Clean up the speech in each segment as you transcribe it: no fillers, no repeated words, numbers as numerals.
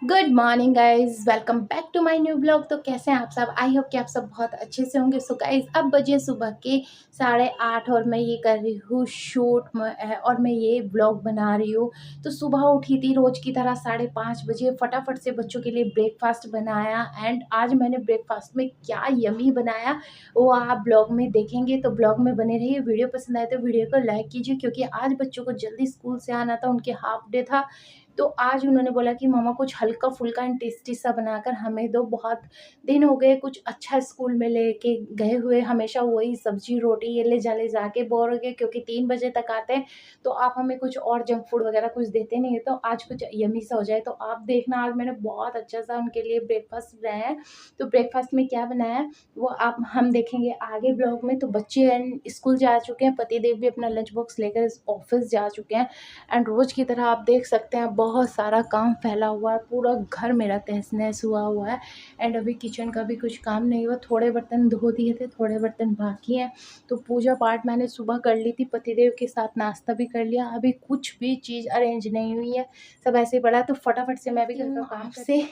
Good morning guys, welcome back to my new blog. तो कैसे हैं आप सब? आई होप कि आप सब बहुत अच्छे से होंगे। सो गाइज, अब बजे सुबह के 8:30 और मैं ये कर रही हूँ शूट और मैं ये ब्लॉग बना रही हूँ। तो सुबह उठी थी रोज की तरह 5:30 बजे, फटाफट से बच्चों के लिए ब्रेकफास्ट बनाया। एंड आज मैंने ब्रेकफास्ट में क्या यमी बनाया वो आप ब्लॉग में देखेंगे। तो ब्लॉग में बने रहिए। वीडियो पसंद आए तो वीडियो को लाइक कीजिए, क्योंकि आज बच्चों को जल्दी स्कूल से आना था, उनके हाफ डे था। तो आज उन्होंने बोला कि मम्मा कुछ हल्का-फुल्का एंड टेस्टी सा बनाकर हमें दो, बहुत दिन हो गए कुछ अच्छा स्कूल में लेके गए हुए, हमेशा वही सब्जी रोटी ये ले जा के बोर हो गए, क्योंकि 3 बजे तक आते हैं। तो आप हमें कुछ और जंक फूड वगैरह कुछ देते नहीं है, तो आज कुछ यम्मी सा हो जाए। तो आप देखना, आज मैंने बहुत अच्छा सा उनके लिए ब्रेकफास्ट बनाया है। तो ब्रेकफास्ट में क्या बनाया है वो आप हम देखेंगे आगे ब्लॉग में। तो बच्चे एंड स्कूल जा चुके हैं, पतिदेव भी अपना लंच बॉक्स लेकर ऑफिस जा चुके हैं। एंड रोज़ की तरह आप देख सकते हैं बहुत सारा काम फैला हुआ है, पूरा घर मेरा तहस-नहस हुआ है। एंड अभी किचन का भी कुछ काम नहीं हुआ, थोड़े बर्तन धो दिए थे, थोड़े बर्तन बाकी हैं। तो पूजा पाठ मैंने सुबह कर ली थी, पतिदेव के साथ नाश्ता भी कर लिया। अभी कुछ भी चीज़ अरेंज नहीं हुई है, सब ऐसे ही पड़ा है। तो फटाफट से मैं भी करती हूँ आपसे।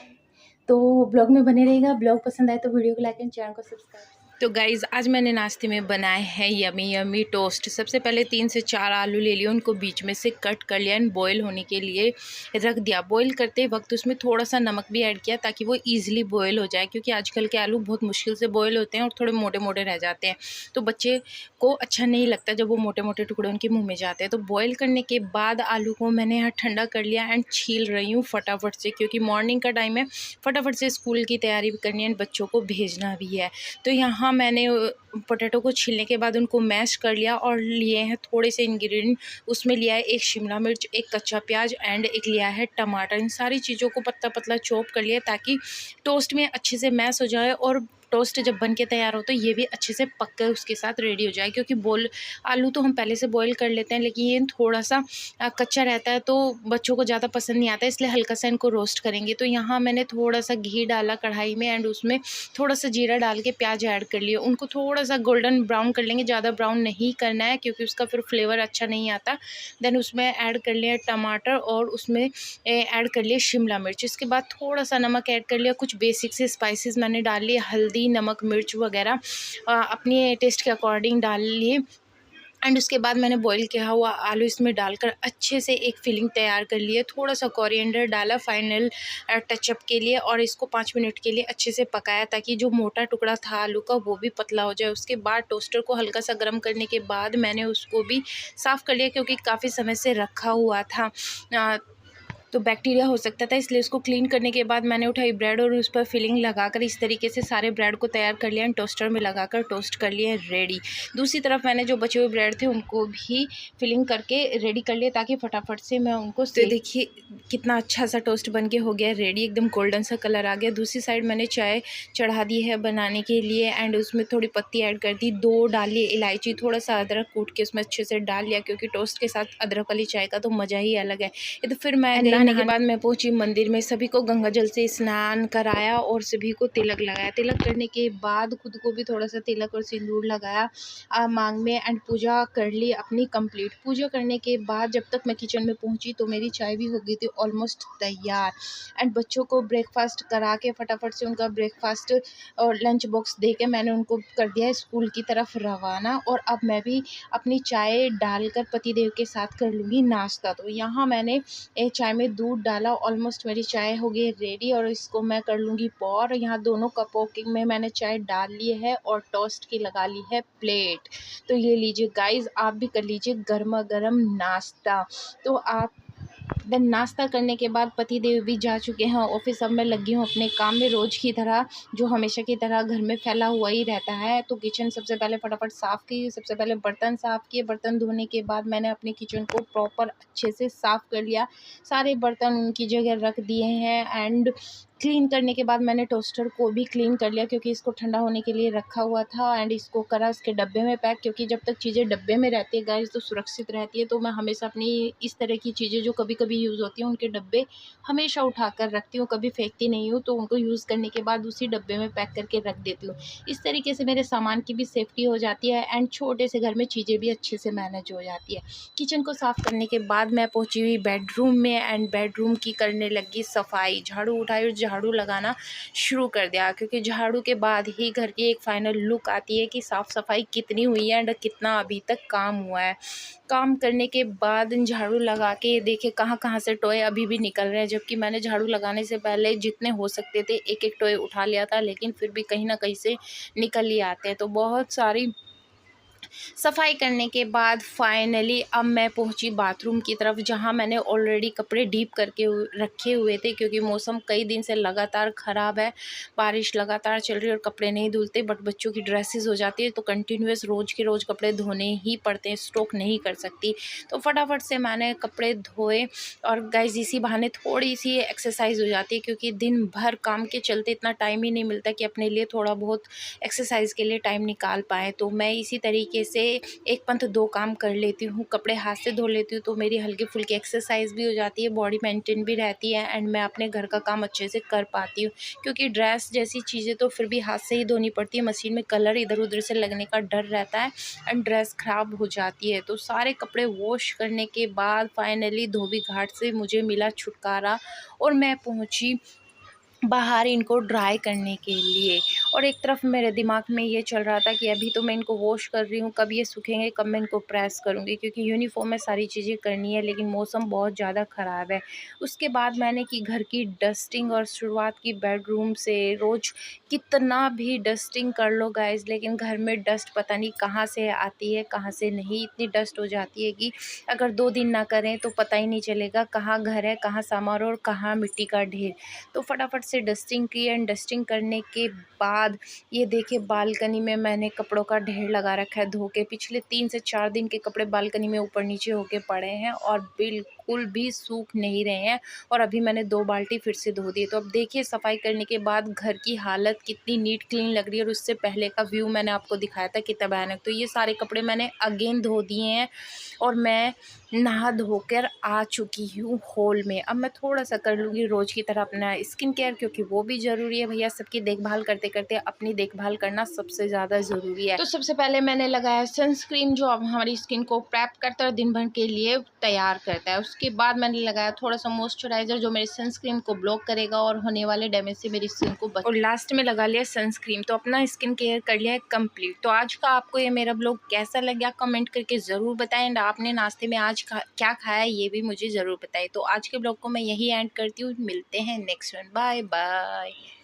तो ब्लॉग में बने रहिएगा। ब्लॉग पसंद आए तो वीडियो को लाइक एंड चैनल को सब्सक्राइब। तो गाइज़, आज मैंने नाश्ते में बनाए हैं यमी यमी टोस्ट। सबसे पहले 3 से 4 आलू ले लिए, उनको बीच में से कट कर लिया एंड बॉईल होने के लिए रख दिया। बॉईल करते वक्त उसमें थोड़ा सा नमक भी ऐड किया, ताकि वो ईज़िली बॉईल हो जाए, क्योंकि आजकल के आलू बहुत मुश्किल से बॉईल होते हैं और थोड़े मोटे मोटे रह जाते हैं। तो बच्चे को अच्छा नहीं लगता जब वो मोटे मोटे टुकड़े उनके मुँह में जाते हैं। तो बॉईल करने के बाद आलू को मैंने यहाँ ठंडा कर लिया एंड छील रही हूँ फटाफट से, क्योंकि मॉर्निंग का टाइम है, फटाफट से स्कूल की तैयारी भी करनी है एंड बच्चों को भेजना भी है। तो यहाँ मैंने पोटैटो को छीलने के बाद उनको मैश कर लिया और लिए हैं थोड़े से इंग्रेडिएंट। उसमें लिया है 1 शिमला मिर्च, 1 कच्चा प्याज एंड 1 लिया है टमाटर। इन सारी चीज़ों को पतला पतला चॉप कर लिया, ताकि टोस्ट में अच्छे से मैश हो जाए और टोस्ट जब बन के तैयार हो तो ये भी अच्छे से पक कर उसके साथ रेडी हो जाए। क्योंकि आलू तो हम पहले से बॉईल कर लेते हैं, लेकिन ये थोड़ा सा कच्चा रहता है, तो बच्चों को ज़्यादा पसंद नहीं आता, इसलिए हल्का सा इनको रोस्ट करेंगे। तो यहाँ मैंने थोड़ा सा घी डाला कढ़ाई में एंड उसमें थोड़ा सा जीरा डाल के प्याज ऐड कर लिए। उनको थोड़ा सा गोल्डन ब्राउन कर लेंगे, ज़्यादा ब्राउन नहीं करना है, क्योंकि उसका फिर फ्लेवर अच्छा नहीं आता। देन उसमें ऐड कर लिया टमाटर और उसमें ऐड कर लिया शिमला मिर्च। इसके बाद थोड़ा सा नमक ऐड कर लिया, कुछ बेसिक से स्पाइसेस मैंने डाल लिए, हल्दी नमक मिर्च वगैरह अपने टेस्ट के अकॉर्डिंग डाल लिए। एंड उसके बाद मैंने बॉईल किया हुआ आलू इसमें डालकर अच्छे से एक फिलिंग तैयार कर ली है। थोड़ा सा कोरिएंडर डाला फाइनल टचअप के लिए, और इसको 5 मिनट के लिए अच्छे से पकाया, ताकि जो मोटा टुकड़ा था आलू का वो भी पतला हो जाए। उसके बाद टोस्टर को हल्का सा गर्म करने के बाद मैंने उसको भी साफ़ कर लिया, क्योंकि काफ़ी समय से रखा हुआ था, तो बैक्टीरिया हो सकता था, इसलिए उसको क्लीन करने के बाद मैंने उठाई ब्रेड और उस पर फिलिंग लगाकर इस तरीके से सारे ब्रेड को तैयार कर लिया एंड टोस्टर में लगाकर टोस्ट कर लिए रेडी। दूसरी तरफ मैंने जो बचे हुए ब्रेड थे उनको भी फिलिंग करके रेडी कर लिया, ताकि फटाफट से मैं उनको तो देखिए कितना अच्छा सा टोस्ट बन के हो गया रेडी, एकदम गोल्डन सा कलर आ गया। दूसरी साइड मैंने चाय चढ़ा दी है बनाने के लिए एंड उसमें थोड़ी पत्ती ऐड कर दी, 2 डाली इलायची, थोड़ा सा अदरक कूट के उसमें अच्छे से डाल लिया, क्योंकि टोस्ट के साथ अदरक वाली चाय का तो मज़ा ही अलग है। ये तो फिर मैं नहाने के बाद मैं पहुंची मंदिर में, सभी को गंगा जल से स्नान कराया और सभी को तिलक लगाया। तिलक करने के बाद खुद को भी थोड़ा सा तिलक और सिंदूर लगाया मांग में एंड पूजा कर ली अपनी कंप्लीट। पूजा करने के बाद जब तक मैं किचन में पहुंची तो मेरी चाय भी हो गई थी ऑलमोस्ट तैयार। एंड बच्चों को ब्रेकफास्ट करा के फटाफट से उनका ब्रेकफास्ट और लंच बॉक्स दे के मैंने उनको कर दिया स्कूल की तरफ रवाना। और अब मैं भी अपनी चाय डालकर पतिदेव के साथ कर लूँगी नाश्ता। तो यहाँ मैंने चाय में दूध डाला, ऑलमोस्ट मेरी चाय हो गई रेडी और इसको मैं कर लूँगी पॉर। यहाँ दोनों कपों में मैंने चाय डाल ली है और टोस्ट की लगा ली है प्लेट। तो ये लीजिए गाइस, आप भी कर लीजिए गर्मा गर्म नाश्ता। तो आप देन नाश्ता करने के बाद पतिदेव भी जा चुके हैं ऑफिस। अब मैं लगी हूँ अपने काम में, रोज़ की तरह जो हमेशा की तरह घर में फैला हुआ ही रहता है। तो किचन सबसे पहले फटाफट साफ़ की, सबसे पहले बर्तन साफ़ किए। बर्तन धोने के बाद मैंने अपने किचन को प्रॉपर अच्छे से साफ़ कर लिया, सारे बर्तन उनकी जगह रख दिए हैं एंड क्लीन करने के बाद मैंने टोस्टर को भी क्लीन कर लिया, क्योंकि इसको ठंडा होने के लिए रखा हुआ था। एंड इसको करा उसके डब्बे में पैक, क्योंकि जब तक चीज़ें डब्बे में रहती है गाइस तो सुरक्षित रहती है। तो मैं हमेशा अपनी इस तरह की चीज़ें जो कभी कभी यूज़ होती हैं उनके डब्बे हमेशा उठा कर रखती हूँ, कभी फेंकती नहीं हूँ। तो उनको यूज़ करने के बाद उसी डब्बे में पैक करके रख देती हूँ। इस तरीके से मेरे सामान की भी सेफ्टी हो जाती है एंड छोटे से घर में चीज़ें भी अच्छे से मैनेज हो जाती है। किचन को साफ़ करने के बाद मैं पहुंची हुई बेडरूम में एंड बेडरूम की करने लगी सफाई। झाड़ू उठाई और झाड़ू लगाना शुरू कर दिया, क्योंकि झाड़ू के बाद ही घर की एक फाइनल लुक आती है कि साफ़ सफाई कितनी हुई है एंड कितना अभी तक काम हुआ है। काम करने के बाद झाड़ू लगा के देखे कहाँ कहाँ से टॉय अभी भी निकल रहे हैं, जबकि मैंने झाड़ू लगाने से पहले जितने हो सकते थे एक एक टॉय उठा लिया था, लेकिन फिर भी कहीं ना कहीं से निकल ही आते हैं। तो बहुत सारी सफाई करने के बाद फाइनली अब मैं पहुंची बाथरूम की तरफ, जहां मैंने ऑलरेडी कपड़े डीप करके रखे हुए थे, क्योंकि मौसम कई दिन से लगातार ख़राब है, बारिश लगातार चल रही है और कपड़े नहीं धुलते। बट बच्चों की ड्रेसेस हो जाती है तो कंटिन्यूस रोज़ के रोज़ कपड़े धोने ही पड़ते हैं, स्टॉक नहीं कर सकती। तो फटाफट से मैंने कपड़े धोए और गाइस इसी बहाने थोड़ी सी एक्सरसाइज हो जाती है, क्योंकि दिन भर काम के चलते इतना टाइम ही नहीं मिलता कि अपने लिए थोड़ा बहुत एक्सरसाइज के लिए टाइम निकाल पाएँ। तो मैं इसी तरीके से एक पंथ दो काम कर लेती हूँ, कपड़े हाथ से धो लेती हूँ तो मेरी हल्की फुल्की एक्सरसाइज भी हो जाती है, बॉडी मेंटेन भी रहती है एंड मैं अपने घर का काम अच्छे से कर पाती हूँ। क्योंकि ड्रेस जैसी चीज़ें तो फिर भी हाथ से ही धोनी पड़ती है, मशीन में कलर इधर उधर से लगने का डर रहता है एंड ड्रेस ख़राब हो जाती है। तो सारे कपड़े वॉश करने के बाद फाइनली धोबी घाट से मुझे मिला छुटकारा और मैं पहुँची बाहर इनको ड्राई करने के लिए। और एक तरफ मेरे दिमाग में ये चल रहा था कि अभी तो मैं इनको वॉश कर रही हूँ, कब ये सूखेंगे, कब मैं इनको प्रेस करूँगी, क्योंकि यूनिफॉर्म में सारी चीज़ें करनी है, लेकिन मौसम बहुत ज़्यादा ख़राब है। उसके बाद मैंने की घर की डस्टिंग और शुरुआत की बेडरूम से। रोज़ कितना भी डस्टिंग कर लो गाइज़, लेकिन घर में डस्ट पता नहीं कहाँ से आती है कहाँ से नहीं, इतनी डस्ट हो जाती है कि अगर 2 दिन ना करें तो पता ही नहीं चलेगा कहाँ घर है, कहाँ सामान और कहाँ मिट्टी का ढेर। तो फटाफट से डस्टिंग की एंड डस्टिंग करने के बाद ये देखिए बालकनी में मैंने कपड़ों का ढेर लगा रखा है धो के। पिछले 3 से 4 दिन के कपड़े बालकनी में ऊपर नीचे होके पड़े हैं और बिल्कुल भी सूख नहीं रहे हैं, और अभी मैंने 2 बाल्टी फिर से धो दिए। तो अब देखिए सफाई करने के बाद घर की हालत कितनी नीट क्लीन लग रही है, और उससे पहले का व्यू मैंने आपको दिखाया था कितना भयानक। तो ये सारे कपड़े मैंने अगेन धो दिए हैं और मैं नहा धोकर आ चुकी हूँ हॉल में। अब मैं थोड़ा-सा कर लूँगी रोज़ की तरह अपना स्किन केयर, क्योंकि वो भी ज़रूरी है भैया। सबकी देखभाल करते-करते अपनी देखभाल करना सबसे ज़्यादा ज़रूरी है। तो सबसे पहले मैंने लगाया सनस्क्रीन, जो अब हमारी स्किन को प्रेप करता है और दिन भर के लिए तैयार करता है। उसके बाद मैंने लगाया थोड़ा-सा मॉइस्चराइज़र, जो मेरी सनस्क्रीन को ब्लॉक करेगा और होने वाले डैमेज से मेरी स्किन को और लास्ट में लगा लिया सनस्क्रीन। तो अपना स्किन केयर कर लिया है कंप्लीट। तो आज का आपको ये मेरा ब्लॉग कैसा लगा कमेंट करके ज़रूर बताएं एंड आपने नाश्ते में आज क्या खाया ये भी मुझे ज़रूर बताएं। तो आज के ब्लॉग को मैं यही एंड करती हूँ, मिलते हैं नेक्स्ट वन, बाय बाय।